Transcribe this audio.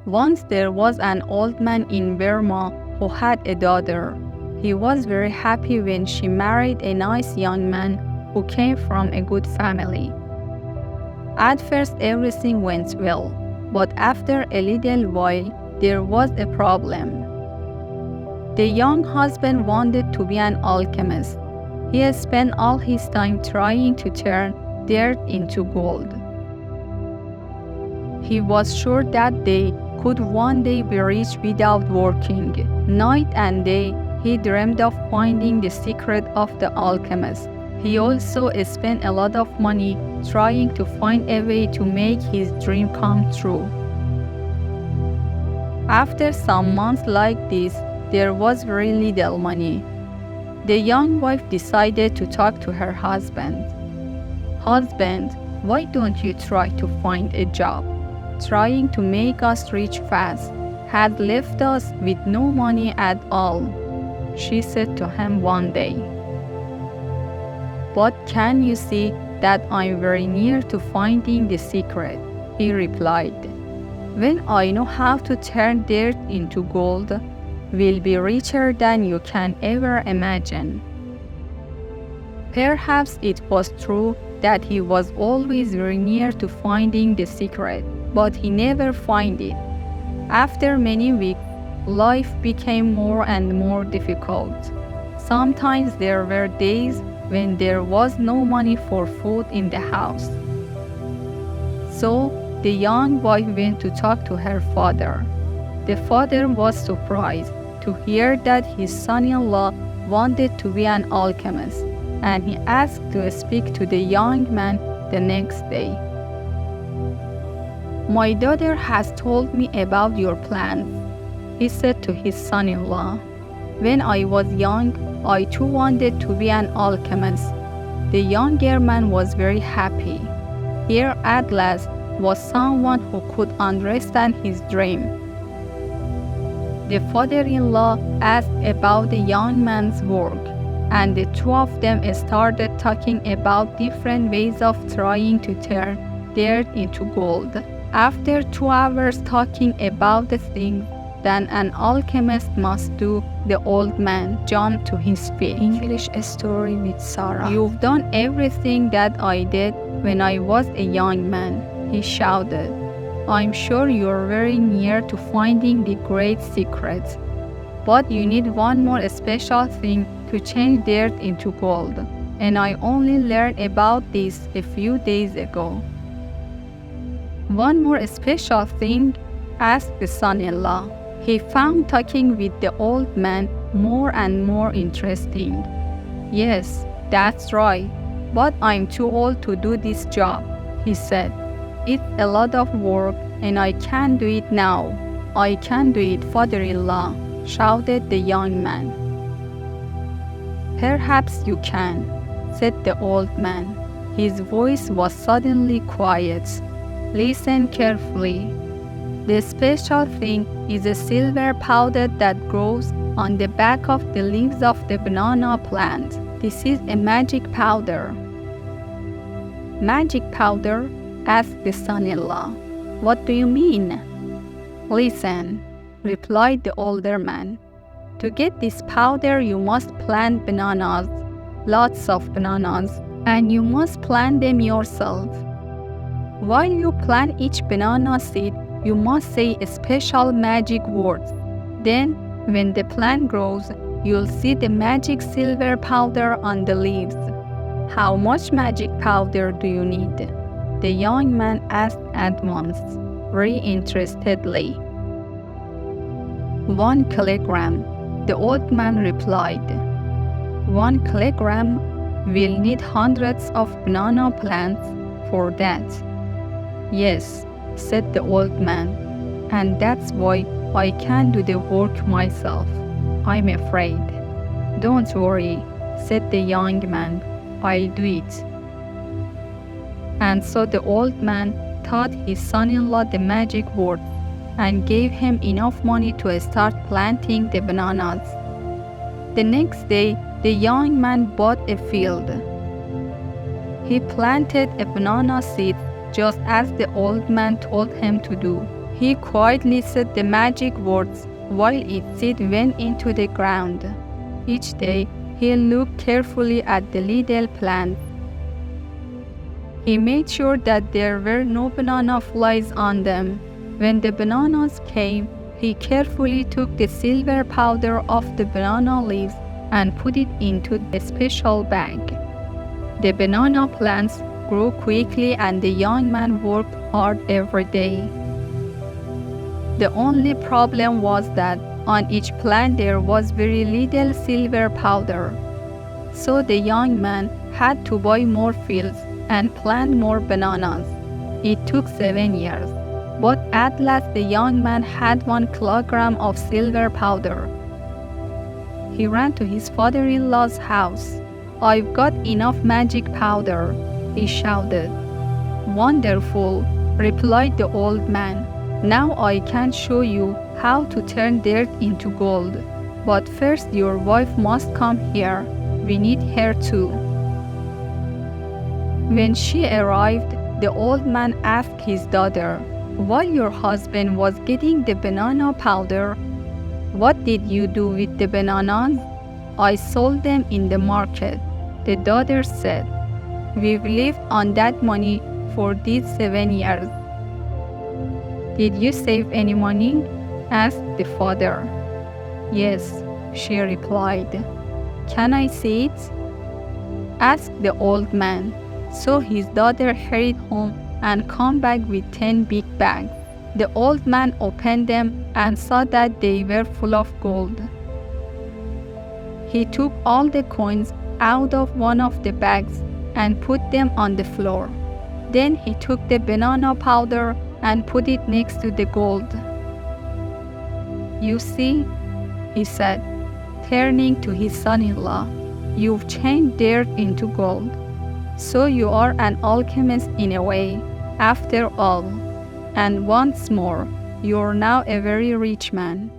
Once there was an old man in Burma who had a daughter. He was very happy when she married a nice young man who came from a good family. At first everything went well, but after a little while there was a problem. The young husband wanted to be an alchemist. He had spent all his time trying to turn dirt into gold. He was sure that they could one day be rich without working. Night and day, he dreamed of finding the secret of the alchemist. He also spent a lot of money trying to find a way to make his dream come true. After some months like this, there was very little money. The young wife decided to talk to her husband. "Husband, why don't you try to find a job? Trying to make us rich fast had left us with no money at all," she said to him one day. "But can you see that I'm very near to finding the secret?" he replied. "When I know how to turn dirt into gold, we'll be richer than you can ever imagine." Perhaps it was true that he was always very near to finding the secret, but he never found it. After many weeks, life became more and more difficult. Sometimes there were days when there was no money for food in the house. So the young wife went to talk to her father. The father was surprised to hear that his son-in-law wanted to be an alchemist, and he asked to speak to the young man the next day. "My daughter has told me about your plans," he said to his son-in-law. "When I was young, I too wanted to be an alchemist." The younger man was very happy. Here at last was someone who could understand his dream. The father-in-law asked about the young man's work, and the two of them started talking about different ways of trying to turn dirt into gold. After 2 hours talking about the things that an alchemist must do, the old man jumped to his feet. English story with Sara. "You've done everything that I did when I was a young man," he shouted. "I'm sure you're very near to finding the great secret. But you need one more special thing to change dirt into gold, and I only learned about this a few days ago." "One more special thing?" asked the son-in-law. He found talking with the old man more and more interesting. "Yes, that's right, but I'm too old to do this job," he said. "It's a lot of work and I can't do it now." "I can do it, father-in-law," shouted the young man. "Perhaps you can," said the old man. His voice was suddenly quiet. "Listen carefully. The special thing is a silver powder that grows on the back of the leaves of the banana plant. This is a magic powder." "Magic powder?" asked the son-in-law. "What do you mean?" "Listen," replied the older man. "To get this powder, you must plant bananas, lots of bananas, and you must plant them yourself. While you plant each banana seed, you must say a special magic words. Then, when the plant grows, you'll see the magic silver powder on the leaves." "How much magic powder do you need?" the young man asked at once, very interestedly. 1 kilogram, the old man replied. 1 kilogram? We'll need hundreds of banana plants for that." "Yes," said the old man, "and that's why I can't do the work myself, I'm afraid." "Don't worry," said the young man, "I'll do it." And so the old man taught his son-in-law the magic word and gave him enough money to start planting the bananas. The next day, the young man bought a field. He planted a banana seed just as the old man told him to do. He quietly said the magic words while its seed went into the ground. Each day, he looked carefully at the little plant. He made sure that there were no banana flies on them. When the bananas came, he carefully took the silver powder off the banana leaves and put it into a special bag. The banana plants grew quickly and the young man worked hard every day. The only problem was that on each plant there was very little silver powder. So the young man had to buy more fields and plant more bananas. It took 7 years, but at last the young man had 1 kilogram of silver powder. He ran to his father-in-law's house. "I've got enough magic powder," he shouted. "Wonderful," replied the old man. "Now I can show you how to turn dirt into gold. But first your wife must come here. We need her too." When she arrived, the old man asked his daughter, "While your husband was getting the banana powder, what did you do with the bananas?" "I sold them in the market," the daughter said. "We've lived on that money for these 7 years." "Did you save any money?" asked the father. "Yes," she replied. "Can I see it?" asked the old man. So his daughter hurried home and came back with 10 big bags. The old man opened them and saw that they were full of gold. He took all the coins out of one of the bags and put them on the floor. Then he took the banana powder and put it next to the gold. "You see," he said, turning to his son-in-law, "you've changed dirt into gold. So you are an alchemist in a way, after all. And once more, you're now a very rich man."